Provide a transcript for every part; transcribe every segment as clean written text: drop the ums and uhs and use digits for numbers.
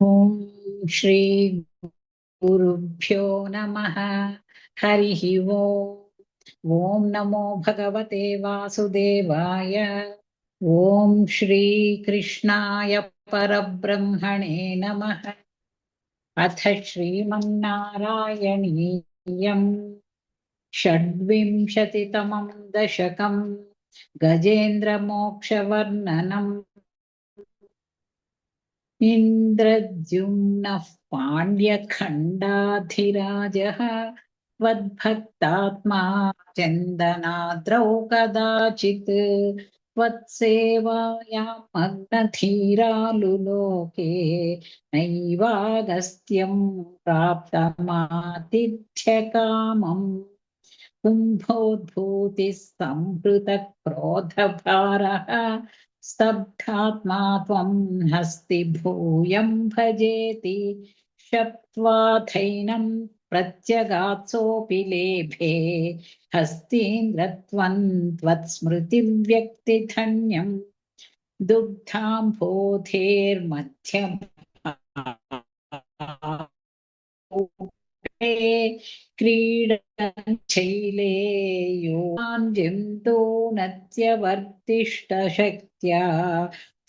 ॐ श्री गुरुभ्यो नमः। हरिः ओम्। ॐ नमो भगवते वासुदेवाय। ॐ श्री कृष्णाय परब्रह्मणे नमः। अथ श्रीमन्नारायणीयम् षड्विंशतितमं दशकम् गजेन्द्रमोक्षवर्णनम्। इन्द्रद्युम्नः पाण्ड्यखण्डाधिराजः त्वद्भक्तात्मा चन्दनाद्रौ कदाचित् त्वत्सेवायामग्नधीरालुलोके नैवागस्त्यं प्राप्तमातिथ्यकामम्। कुम्भोद्भूतिः संहृतः क्रोधभारः स्तब्धात्मा त्वं हस्ति भूयं भजेति शप्त्वाथैनं प्रत्यगात्सोऽपि लेभे हस्तीन्द्रत्वं त्वत्स्मृतिव्यक्तिधन्यम् दुग्धाम्भोधेर्मध्यभागे क्रीडन् शैले योऽन्विन्दो नत्यवर्तिष्ठशक्त्या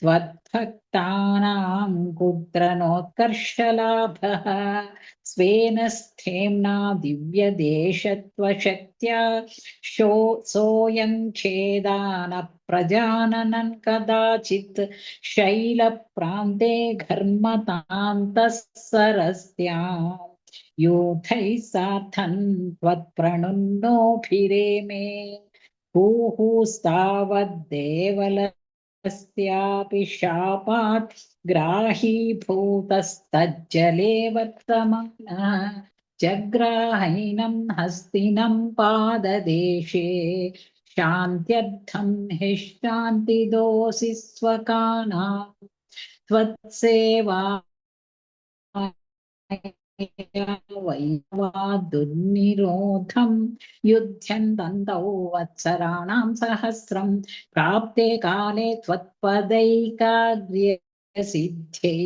त्वद्भक्तानां कुत्रनोत्कर्षलाभः स्वेन स्थेम्ना दिव्यदेशत्वशक्त्या सोऽयं खेदानप्रजाननन् कदाचित् शैलप्रान्ते घर्मतान्तः सरस्त्याम् यूथैः सार्थं त्वत्प्रणुन्नोभिरेमे हुहुस्तावद्देवलस्यापि शापात् ग्राहीभूतस्तज्जले वर्तमानः जग्राहैनं हस्तिनं पाददेशे शान्त्यर्थं हि शान्तिदोषि स्वकाना त्वत्सेवा वैवादुर्निरोधं युध्यन्तौ वत्सराणां सहस्रं प्राप्ते काले त्वत्पदैकाग्र्यसिद्ध्यै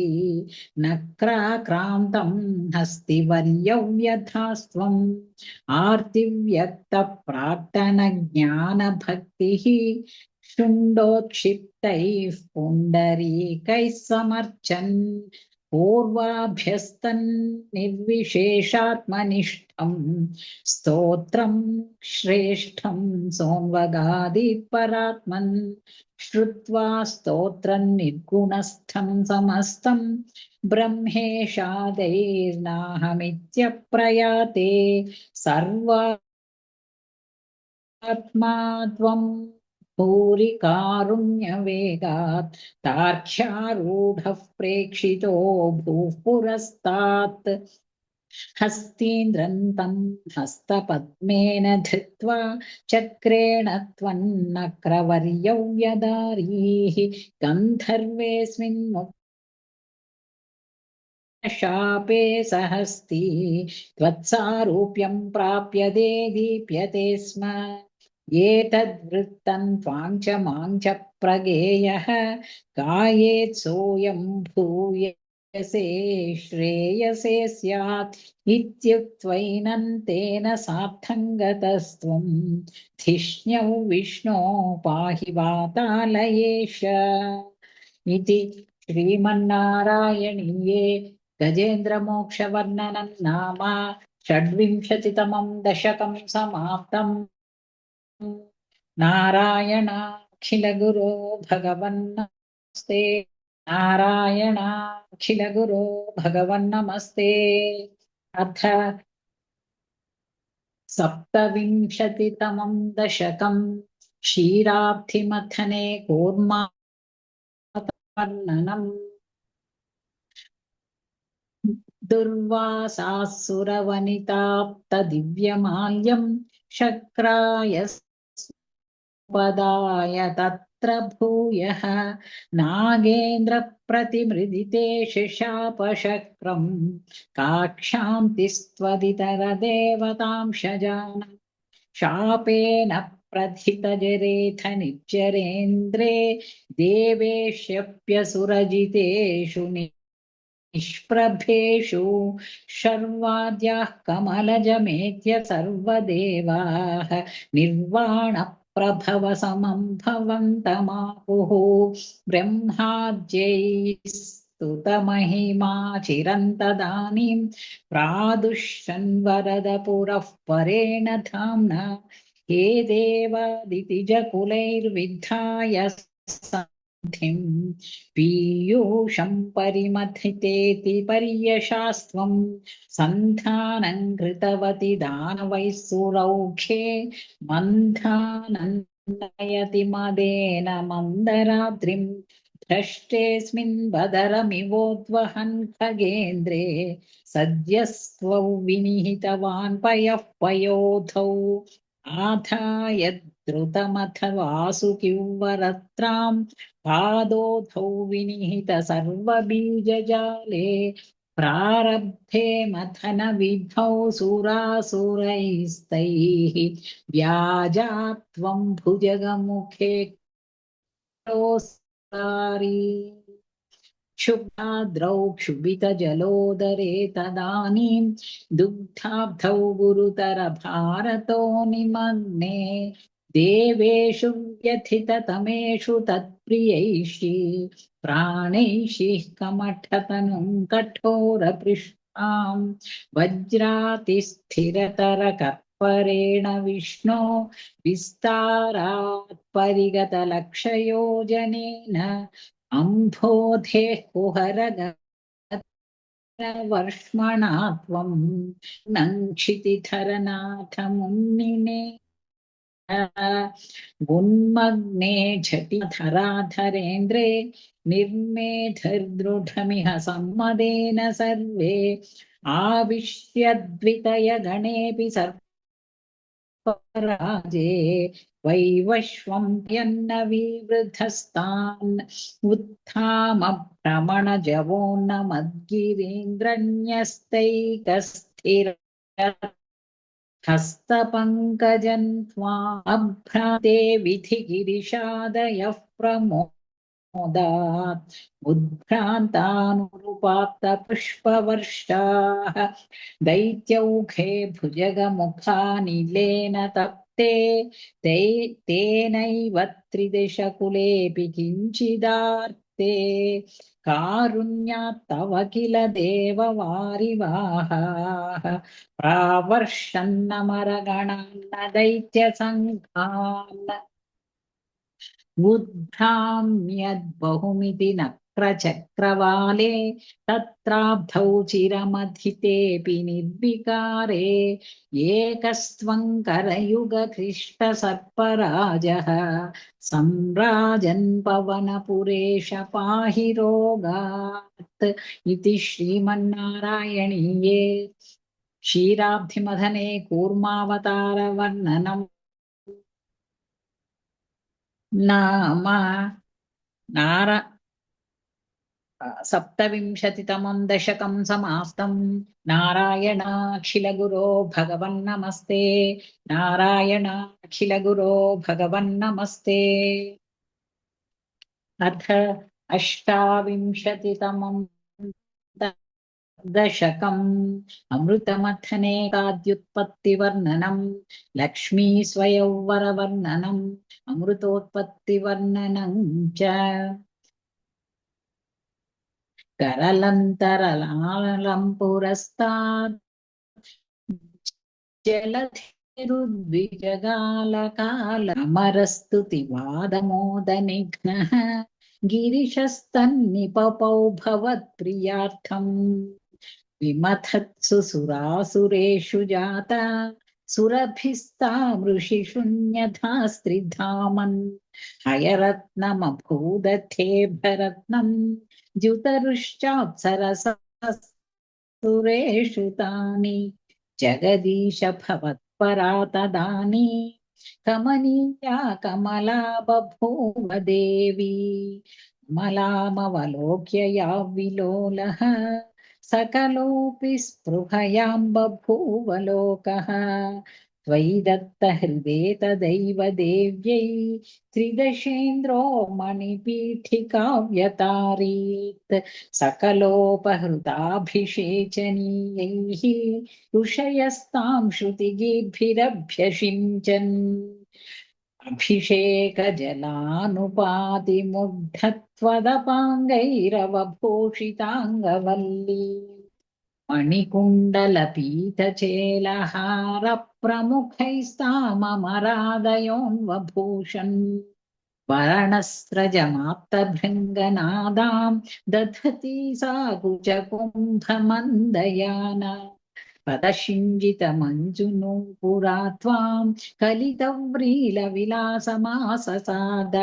नक्राक्रान्तं हस्तिवर्यौ यथास्त्वम् आर्तिव्यक्तप्राक्तनज्ञानभक्तिः शुण्डोत्क्षिप्तैः पुण्डरीकैः समर्चन् पूर्वाभ्यस्तन्निर्विशेषात्मनिष्ठम् स्तोत्रं श्रेष्ठं सोन्वगादिपरात्मन् श्रुत्वा स्तोत्रं निर्गुणस्थं समस्तं ब्रह्मेशादैर्नाहमित्यप्रयाते सर्वात्मा त्वं भूरि कारुण्यवेगात् तार्क्ष्यारूढः प्रेक्षितो भूः पुरस्तात् हस्तीन्द्रन्तं हस्तपद्मेन धृत्वा चक्रेण त्वन्नक्रवर्यौ व्यदारीः गन्धर्वेऽस्मिन् शापे सहस्ती त्वत्सारूप्यं प्राप्यते दीप्यते स्म एतद्वृत्तं त्वां च मां च प्रगेयः गायेत् सोऽयं भूयसे श्रेयसे स्यात् इत्युक्त्वैनं सार्थं गतस्त्वं धिष्ण्यौ विष्णो पाहि वातालयेश इति श्रीमन्नारायणीये गजेन्द्रमोक्षवर्णनं नाम षड्विंशतितमं दशकं समाप्तम्। नारायणाखिलगुरो भगवन्नमस्ते। नारायणाखिलगुरो भगवन्नमस्ते। अथ सप्तविंशतितमं दशकं क्षीराब्धिमथने कूर्मावर्णनम्। दुर्वासासुरवनिताप्तदिव्यमाल्यं शक्राय पदाय तत्र भूयः नागेन्द्रप्रतिमृदिते शिशापशक्रम् काक्षान्तिस्त्वदितरदेवतांशजान शापेन प्रथितजरेथ नित्यरेन्द्रे देवेष्यप्यसुरजितेषु निष्प्रभेषु शर्वाद्याः कमलजमेत्य सर्वदेवाः निर्वाणप्रभवसमं भवन्तमापुः ब्रह्माद्यैस्तुतमहिमा चिरन्तदानीं प्रादुष्यन् वरदपुरः परेण धाम्ना हे देवादितिजकुलैर्विद्धाय पीयूषं परिमथितेति पर्यशास्त्वं सन्धानं कृतवति दानवैः सुरौखे मन्थानन्दयति मदेन मन्दराद्रिं भ्रष्टेऽस्मिन् बदरमिवोद्वहन् खगेन्द्रे सद्यस्त्वौ विनिहितवान् पयः पयोधौ आधाय द्रुतमथ वासुकिंवरत्रां पादोऽधौ विनिहित सर्वबीजजाले प्रारब्धे मथन विधौ सुरासुरैस्तैः व्याजात्वं भुजगमुखे क्रोस्तारी क्षुब्धाद्रौ क्षुभितजलोदरे तदानीं दुग्धाब्धौ गुरुतरभारतो निमग्ने देवेषु व्यथिततमेषु तत्प्रियैषि प्राणैषिः कमठतनुं कठोरपृष्ठां वज्रातिस्थिरतरकर्परेण विष्णो विस्तारात् परिगतलक्षयोजनेन अम्भोधेः कुहरगवर्ष्मणा त्वं नङ्क्षितिधरनाथमुन्निने उन्मग्ने झटिधराधरेन्द्रे निर्मेधर्दृढमिह सम्मदेन सर्वे आविश्यद्वितयगणेऽपि सर्पराजे वैवश्वं यन्नविवृधस्तान् उत्थामभ्रमणजवोन्नमद्गिरीन्द्रन्यस्तैकस्थिर हस्तपङ्कजं त्वाभ्राते विधिगिरिशादयः प्रमोदात् उद्भ्रान्तानुरुपात्तपुष्पवर्षाः दैत्यौघे भुजगमुखानिलेन तप्ते तेनैव त्रिदशकुलेऽपि किञ्चिदार्ते कारुण्यात् तव किल देववारिवाहाः प्रावर्षन्नमरगणान्न दैत्यसङ्घान् उद्भ्राम्यद्बहुमिति नक्रचक्रवाले तत्राब्धौ चिरमथितेऽपि निर्विकारे एकस्त्वं करयुगकृष्टसर्पराजः सम्राजन् पवनपुरेश पाहि रोगात् इति श्रीमन्नारायणीये क्षीराब्धिमथने कूर्मावतारवर्णनम् नाम नार सप्तविंशतितमं दशकं समाप्तं नारायणाखिलगुरो भगवन्नमस्ते नारायणाखिलगुरो भगवन्नमस्ते अथ अष्टाविंशतितमं दशकम् अमृतमथने काद्युत्पत्तिवर्णनम् लक्ष्मी स्वयंवरवर्णनम् अमृतोत्पत्तिवर्णनम् च करलन्तरलालं पुरस्तात् जलधिरुद्विजगालकालमरस्तुतिवादमोदनिघ्नः गिरिशस्तन्निपपौ भवत्प्रियार्थम् विमथत्सु सुरासुरेषु जाता सुरभिस्तामृषिशून्यधा स्त्रिधामन् हयरत्नमभूदथे भरत्नम् द्युतरुश्चाप्सरसुरेषु तानि जगदीश भवत्परा तदानी कमनीया कमला बभूव देवी कमलामवलोक्य या विलोलः सकलोऽपि स्पृहयां बभूव लोकः त्वयि दत्तहृदे तदैव देव्यै त्रिदशेन्द्रो मणिपीठिकाव्यतारीत् सकलोपहृताभिषेचनीयैः ऋषयस्तां श्रुतिगीर्भिरभ्यषिञ्चन् अभिषेकजलानुपातिमुग्धत्वदपाङ्गैरवभूषिताङ्गवल्ली मणिकुण्डलपीतचेलहारप्रमुखैस्तामरादयोन्वभूषन् वर्णस्रजमाप्तभृङ्गनादां दधती सा कुचकुम्भमन्दयाना पदशिञ्जितमञ्जुनूपुरा त्वां कलितव्रीलविलासमाससाद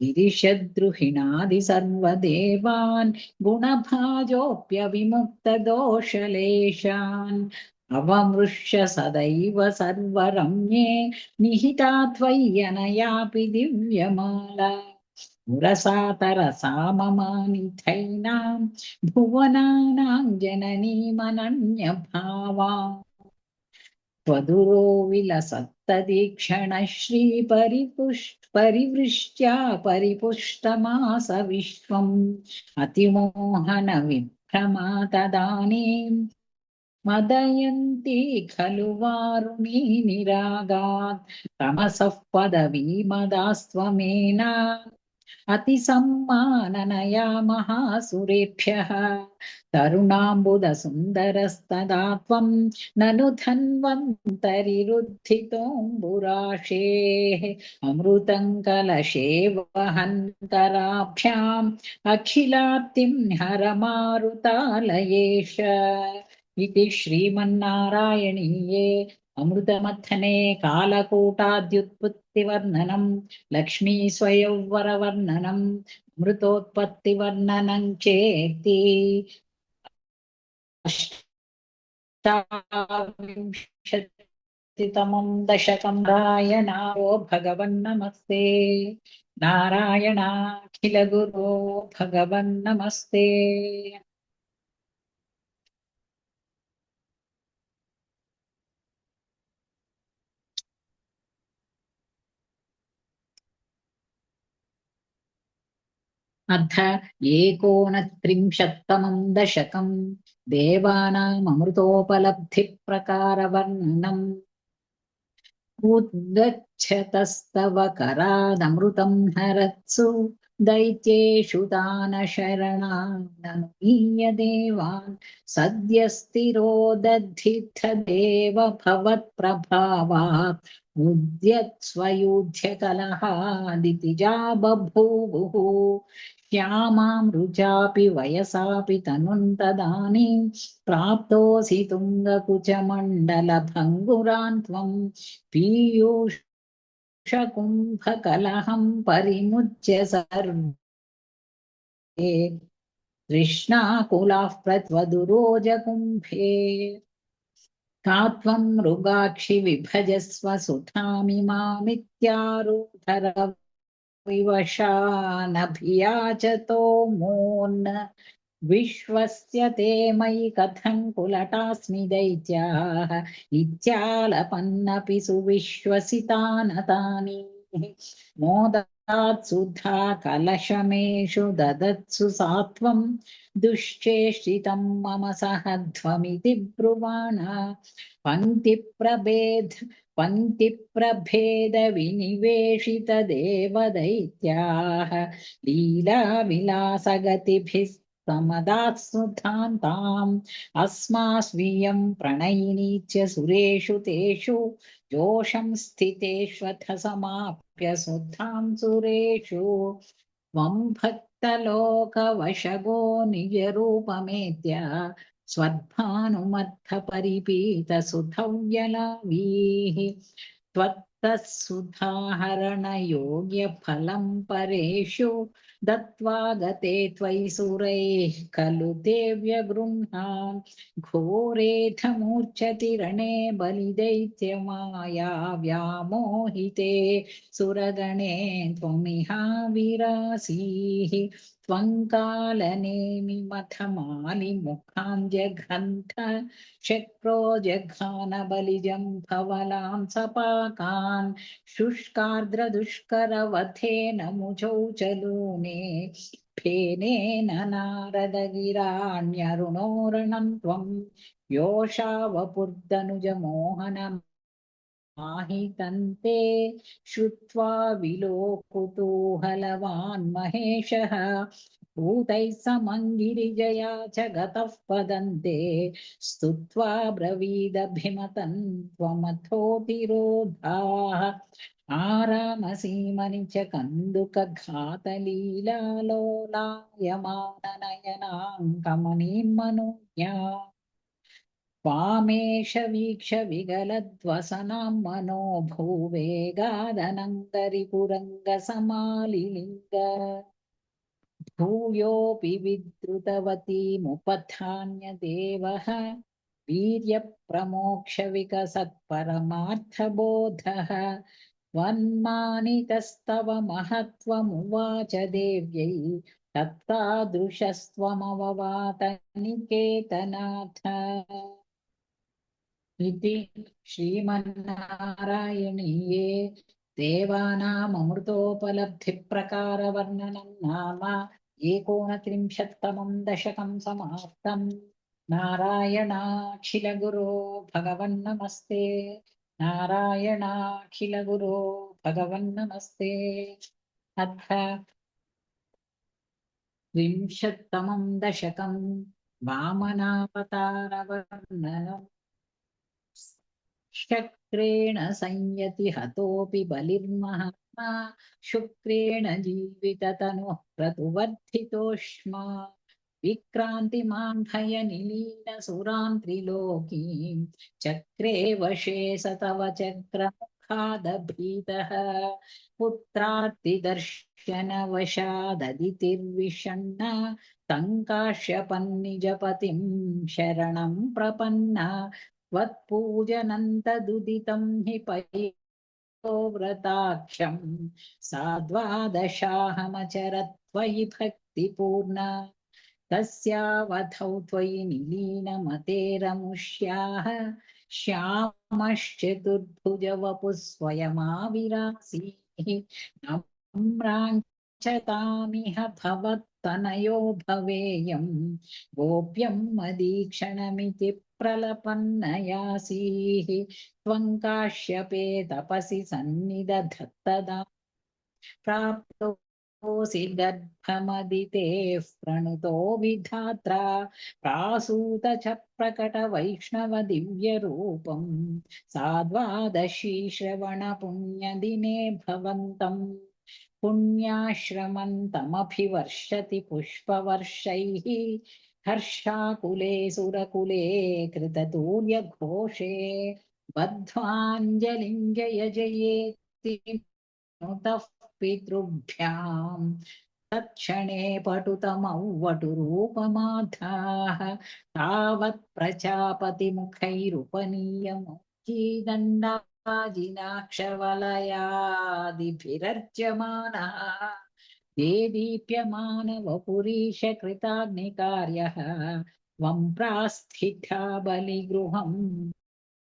गिरिशद्रुहिणादिसर्वदेवान् गुणभाजोऽप्यविमुक्तदोषलेशान् अवमृश्य सदैव सर्वरम्ये निहिता त्वय्यनयापि दिव्यमाला मुरसा तरसा ममानिथैनां भुवनानां जननीमनन्यभावा त्वदुरो विलसत्तदीक्षणश्रीपरिवृष्ट्या परिपुष्टमास विश्वम् अतिमोहनविभ्रमा तदानीं मदयन्ती खलु वारुणी निरागात् तमसः पदवीमदास्त्वमेना अतिसम्माननया महासुरेभ्यः तरुणाम्बुदसुन्दरस्तदा त्वं ननु धन्वन्तरिरुद्धितोऽम्बुराशेः अमृतं कलशे वहन् कराभ्याम् अखिलार्तिं हरमारुतालयेश इति श्रीमन्नारायणीये अमृतमथने कालकूटाद्युत्पत्तिवर्णनम् लक्ष्मी स्वयंवरवर्णनम् अमृतोत्पत्तिवर्णनम् चेति अष्टाविंशतितमं दशकं नारायणायो भगवन्नमस्ते नारायणाखिलगुरो भगवन्नमस्ते अथ एकोनत्रिंशत्तमं दशकं देवानाममृतोपलब्धिप्रकारवर्णनम् उद्गच्छतस्तव करादमृतं हरत्सु दैत्येषु दानशरणाननुमीय देवान् सद्यस्तिरोदधिथदेव भवत्प्रभावात् उद्यत्स्वयुध्यकलहादितिजा बभूवुः श्यामां रुचापि वयसापि तनुं तदानीं प्राप्तोऽसि तुङ्गकुचमण्डलभङ्गुरान् त्वं पीयूषकुम्भकलहं परिमुच्य सर्वे तृष्णाकुलाः प्रत्वदुरोजकुम्भे का त्वं मृगाक्षि विभजस्व सुधामिमामित्यारूढर विवशानभियाचतो मोन् विश्वस्य ते मयि कथं कुलटास्मि दैत्याः इत्यालपन्नपि सुविश्वसितानतानि मोदात् सुधा कलशमेषु ददत्सु सात्वं दुश्चेष्टितं मम सहध्वमिति ब्रुवाण पङ्क्तिप्रभेदविनिवेशितदेव दैत्याः लीलाविलासगतिभिः समदात्सुधान्ताम् अस्मास्वीयं प्रणयिनी च सुरेषु तेषु जोषं स्थितेष्वथ समाप्य सुधां सुरेषु त्वं भक्तलोकवशगो निजरूपमेत्य स्वद्भानुमत्थपरिपीतसुधव्यलावीः तत्सुधाहरणयोग्यफलं परेषु दत्त्वा गते त्वयि सुरैः खलु ते व्यगृह्णान् घोरेऽथमूर्च्छति रणे बलिदैत्यमाया व्यामोहिते सुरगणे त्वमिहाविरासीः त्वङ्कालनेमिमथमालिमुखाञ्जघ्रन्थ शक्रो जघानबलिजं फवलां सपाकान् शुष्कार्द्रदुष्करवथेन मुचौ च लूने फेनेन नारदगिराण्यरुणोरणं त्वं योषावपुर्दनुजमोहनम् माहितन्ते श्रुत्वा विलोकुतूहलवान् महेशः भूतैः समङ्गिरिजया च गतः पदन्ते स्तुत्वा ब्रवीदभिमतन् त्वमथोतिरोधाः आरामसीमनि च कन्दुकघातलीलालोलायमाननयनाङ्कमणिं मनोज्ञा वामेश वीक्ष विगलद्वसनां मनो भूवेगादनङ्गरिपुरङ्गसमालिलिङ्ग भूयोऽपि विद्रुतवतीमुपधान्य देवः वीर्यप्रमोक्षविकसत्परमार्थबोधः वन्मानितस्तव महत्त्वमुवाच देव्यै तत्तादृशस्त्वमववात निकेतनाथ इति श्रीमन्नारायणीये देवानाममृतोपलब्धिप्रकारवर्णनं नाम 39तमं दशकं समाप्तम्। नारायणाखिलगुरो भगवन्नमस्ते। नारायणाखिलगुरो भगवन्नमस्ते। अथ 30तमं दशकं वामनावतारवर्णनम्। शक्रेण संयति हतोऽपि बलिर्महात्मा शुक्रेण जीविततनुः क्रतुवर्धितोष्मा विक्रान्तिमां भयनिलीनसुरान् त्रिलोकीं चक्रे वशे स तव चक्रमुखादभीतः पुत्रार्तिदर्शनवशाददितिर्विषण्ण तङ्काश्यपन्निजपतिं शरणं प्रपन्ना त्वत्पूजनन्तदुदितं हि पयोव्रताख्यं सा द्वादशाहमचरत् त्वयि भक्तिपूर्णा तस्यावधौ त्वयि निलीनमतेरमुष्याः श्यामश्चतुर्भुजवपुः स्वयमाविरासीः नम्राञ्चतामिह भवत्तनयो भवेयं गोप्यं मदीक्षणमिति प्रलपन्नयासीः त्वं काश्यपे तपसि सन्निदधत्तदा प्राप्तोऽसि गर्भमदितेः प्रणुतो विधात्रा प्रासूत च प्रकटवैष्णव दिव्यरूपम् सा द्वादशी श्रवणपुण्यदिने भवन्तम् पुण्याश्रमन्तमभिवर्षति पुष्पवर्षैः हर्षाकुले सुरकुले कृततूर्यघोषे बद्ध्वाञ्जलिं जय जयेति नुतः पितृभ्यां तत्क्षणे पटुतमौ वटुरूपमाधाः तावत् प्रजापतिमुखैरुपनीयमौखीदण्डाजिनाक्षवलयादिभिरर्च्यमानः देदीप्यमानवपुरीश कृताग्निकार्यः त्वं प्रास्थिता बलिगृहं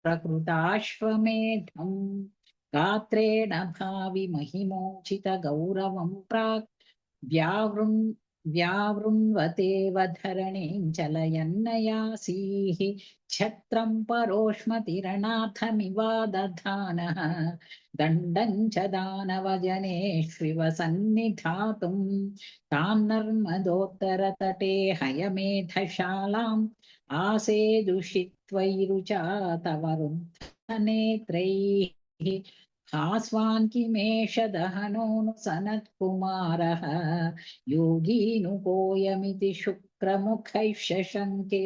प्रकृताश्वमेधम् गात्रेण भावि महिमोचितगौरवं प्राक् व्यावृण्वतेव धरणीं चलयन्नयासीः छत्रं परोष्मतिरनाथमिवादधानः दण्डं च दानवजनेष्विव सन्निधातुं तां नर्मदोत्तरतटे हयमेधशालाम् आसेदुषित्वैरुचा तव रुद्धनेत्रैः भास्वान् किमेष दहनोऽनु सनत्कुमारः योगीनुकोऽयमिति शुक्रमुखैः शशङ्के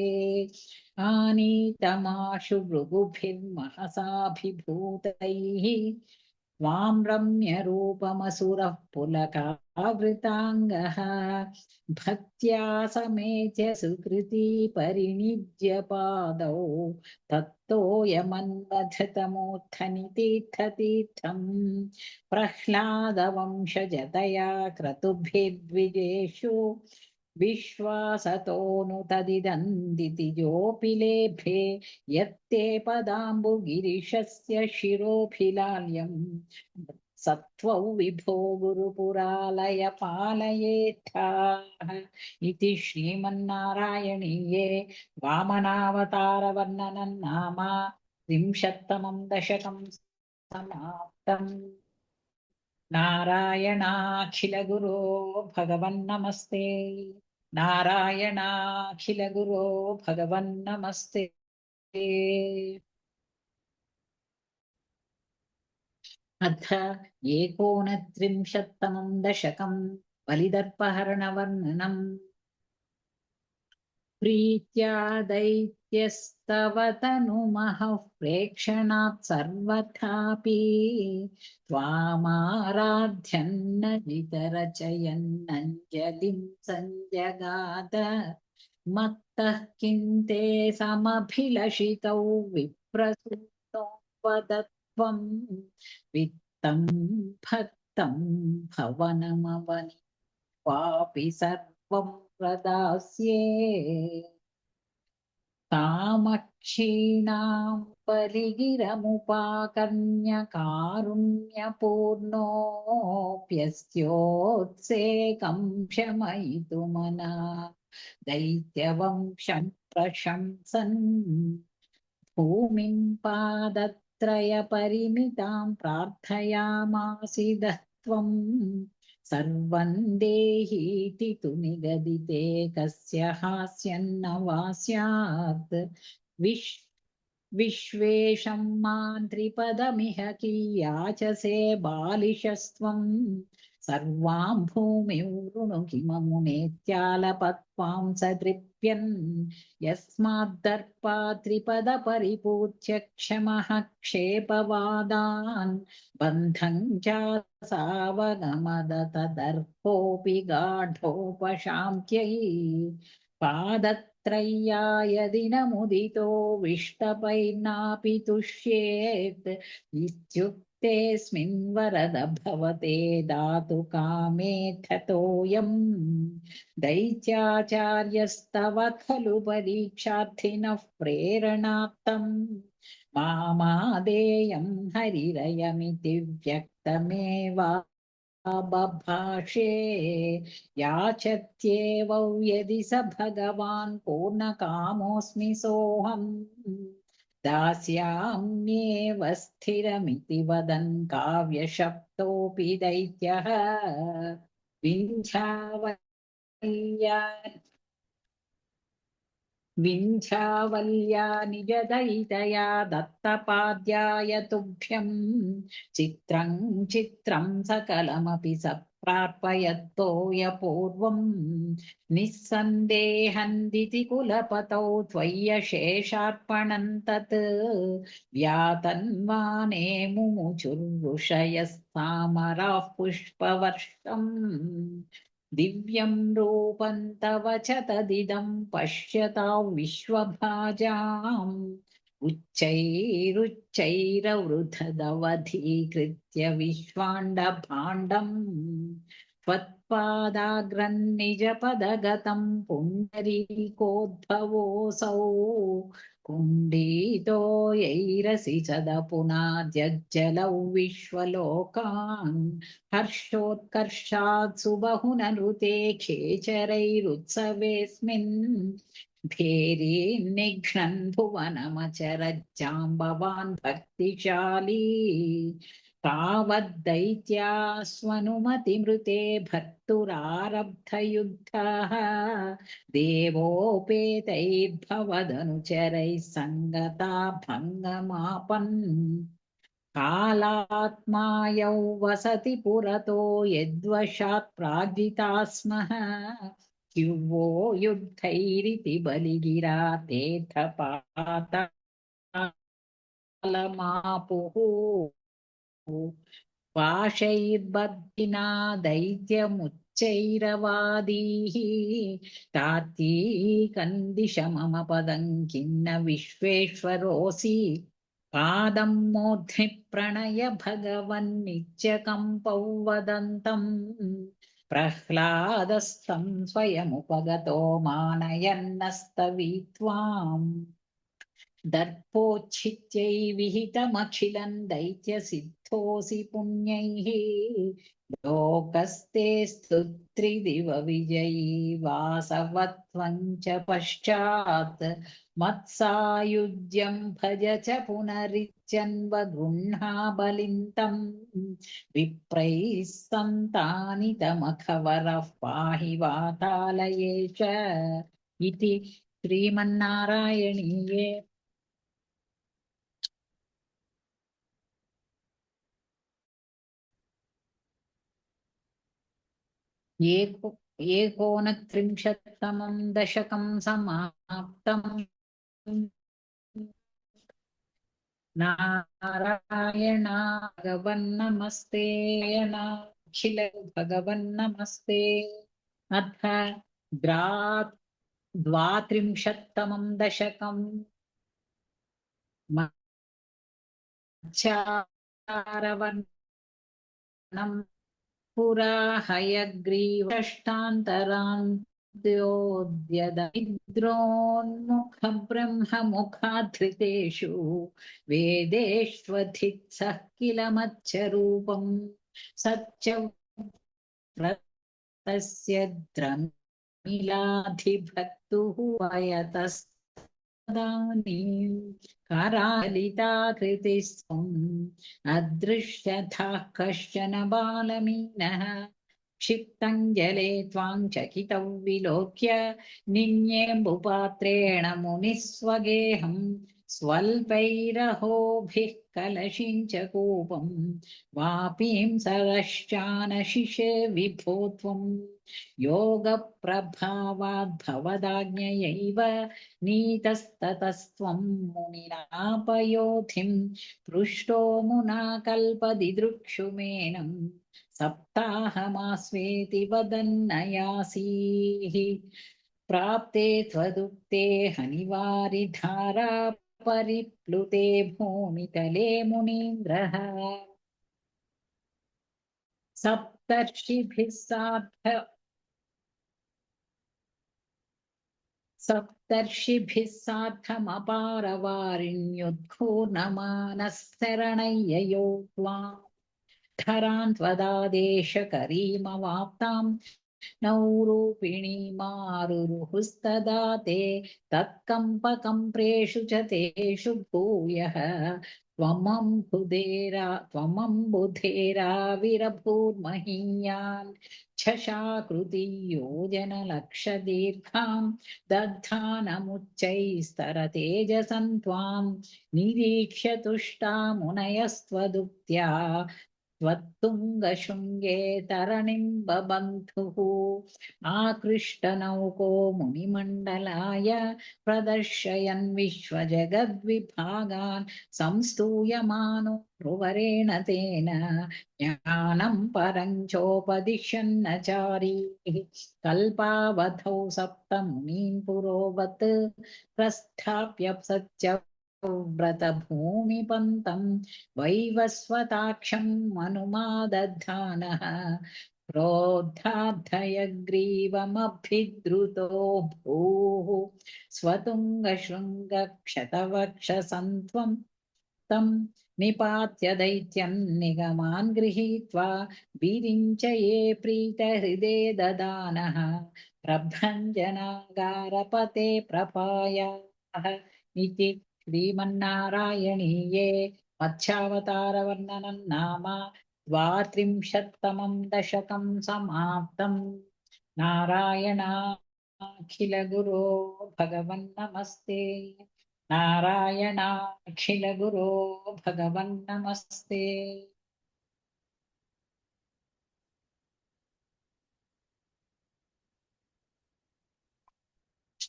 आनीतमाशु भृगुभिर्महसाभिभूतैः त्वां रम्यरूपमसुरः पुलकावृताङ्गः भक्त्या समेत्य सुकृती परिनिज्य पादौ तत्तोयमन्वधतमूर्धनितीर्थतीर्थम् प्रह्लादवंशजतया क्रतुभिर्द्विजेषु विश्वासतोऽनुतदिदन्दितिजोऽपि लेभे यत्ते पदाम्बुगिरिशस्य शिरोऽभिलाल्यम् सत्त्वौ विभो गुरुपुरालय पालयेत्थाः इति श्रीमन्नारायणीये वामनावतारवर्णनं नाम 30तमं दशकं समाप्तम्। नारायणाखिलगुरो भगवन्नमस्ते। नारायणाखिलगुरो भगवन्नमस्ते। अथ 39तमं दशकं बलिदर्पहरणवर्णनम्। प्रीत्या दैत्यस्तव तनुमहः प्रेक्षणात् सर्वथापि त्वामाराध्यन्न वितरचयन्नञ्जलिं सञ्जगाद मत्तः किं ते समभिलषितौ विप्रसूतो वदत्वं वित्तं भक्तं भवनमवनि वापि सर्वं प्रदास्ये तामक्षीणां बलिगिरमुपाकर्ण्य कारुण्यपूर्णोऽप्यस्योत्सेकं शमयितुमना दैत्यवंशं प्रशंसन् भूमिं पादत्रयपरिमितां प्रार्थयामासिदः त्वं सर्वं देहीति तु निगदिते कस्य हास्यन्न वा स्यात् विश्वेशं मां त्रिपदमिह कियाचसे बालिशस्त्वं सर्वां भूमिं वृणु किममुनेत्यालपत्वां स तृप्यन् यस्माद्दर्पा त्रिपदपरिपूज्य क्षमः क्षेपवादान् बन्धं चासावगमदतदर्पोऽपि गाढोपशान्त्यै पादत्रय्याय दिनमुदितो विष्टपैर्नापि तुष्येत् इत्युक्तेऽस्मिन् वरद भवते दातु कामेऽथ तोयम् दैत्याचार्यस्तव खलु परीक्षार्थिनः प्रेरणार्थम् मामादेयं हरिरयमिति व्यक्तमेवा बभाषे याचत्येवौ यदि स भगवान् पूर्णकामोऽस्मि सोऽहम् दास्याम्येव स्थिरमिति वदन् काव्यशब्दोऽपि दैत्यः विन्ध्यावल्या निजदयितया दत्तपाद्याय तुभ्यं चित्रं चित्रं सकलमपि स प्रार्पयत्तोयपूर्वं निःसन्देहन्दिति कुलपतौ त्वय्यशेषार्पणं तत् व्यातन्वाने मुमुचुर्ऋषयस्तामराः पुष्पवर्षम् दिव्यं रूपं तव च तदिदं पश्यता विश्वभाजाम् उच्चैरुच्चैरवृथदवधीकृत्य विश्वाण्डभाण्डम् त्वत्पादाग्रन्निजपदगतं पुण्डरीकोद्भवोऽसौ कुण्डीतो यैरसि सदपुनाद्यज्जलौ विश्वलोकान् हर्षोत्कर्षात् सुबहुननुते खेचरैरुत्सवेऽस्मिन् भेरीन्निघ्नन् भुवनमचरज्जाम्बवान् भक्तिशाली तावद्दैत्यास्वनुमतिमृते भर्तुरारब्धयुद्धः देवोपेतैर्भवदनुचरैः सङ्गता भङ्गमापन् कालात्मायौ वसति पुरतो यद्वशात् प्राजिता स्मः युवो युद्धैरिति बलिगिरा तेऽथ पातालमापुः पाशैर्बद्धिना दैत्यमुच्चैरवादीः तार्तीकन्दिश मम पदं किन्न विश्वेश्वरोऽसि पादं मूर्ध्नि प्रणय भगवन्नित्यकम्पौ वदन्तम् प्रह्लादस्तं स्वयमुपगतो मानयन्नस्तवीत्वाम् दर्पोच्छित्यै विहितमखिलं दैत्यसिद्धोऽसि पुण्यैः लोकस्ते स्तुत्रिदिव विजयी वासवत्वं च पश्चात् मत्सायुज्यं भज च पुनरित्यन्व गृह्णा बलिं तं विप्रैः सन्तानितमखवरः पाहि वातालये च इति श्रीमन्नारायणीये एकोनत्रिंशत्तमं दशकं समाप्तम् नारायण भगवन्नमस्ते नाखिल भगवन्नमस्ते अथ द्वात्रिंशत्तमं दशकं मत्स्यारवन्नं पुरा हयग्रीवष्टान्तरान्त्योद्यद्रोन्मुखब्रह्ममुखाधृतेषु वेदेष्वधित्सः किल मत्स्यरूपम् सत्यव्रतस्य द्रमिलाधिभक्तुः वयतस्तदानीम् करालिताकृतिः स्वम् अदृश्यथाः कश्चन बालमीनः क्षिप्तं जले त्वां चकितौ विलोक्य निन्येम्बुपात्रेण मुनिः स्वगेहं स्वल्पैरहोभिः कलशिं च कूपं वापीं सरश्चानशिषे विभो त्वं योगप्रभावाद्भवदाज्ञयैव नीतस्ततस्त्वं मुनिना पयोधिं पृष्टो मुना कल्पदिदृक्षुमेनं सप्ताहमास्वेति वदन्नयासीः प्राप्ते त्वदुक्ते हनिवारिधारा परिप्लुते भूमितले मुनीन्द्रः सप्तर्षिभिः सार्ध सप्तर्षिभिः सार्धमपारवारिण्युद्घूर्णमानः त्वाम् धरान् त्वदादेशकरीमवाप्तां नौरूपिणीमारुरुहुस्तदा ते तत्कम्पकम्प्रेषु च तेषु भूयः त्वमम्बुधेराविरभूर्महीयान् छशाकृति योजनलक्षदीर्घां दद्धानमुच्चैस्तरतेजसं त्वां निरीक्ष्य तुष्टा मुनयस्त्वदुक्त्या त्वत्तुङ्गशृङ्गे तरणिं बबन्धुः आकृष्टनौको मुनिमण्डलाय प्रदर्शयन् विश्वजगद्विभागान् संस्तूयमानो भ्रुवरेण तेन ज्ञानं परं चोपदिशन्नचारीः कल्पावधौ सप्तमुनीन् पुरोवत् प्रस्थाप्य सत्य व्रतभूमिपन्तं वैवस्वताक्षं मनुमादधानः क्रोधाद्धयग्रीवमभिद्रुतो भूः स्वतुङ्गशृङ्गक्षतवक्षसन्त्वं तं निपात्य दैत्यं निगमान् गृहीत्वा विरिञ्चये प्रीतहृदे ददानः प्रभञ्जनागारपते प्रपायाः इति श्रीमन्नारायणीये मत्स्यावतारवर्णनं नाम द्वात्रिंशत्तमं दशकं समाप्तम् नारायणाखिलगुरो भगवन्नमस्ते नारायणाखिलगुरो भगवन्नमस्ते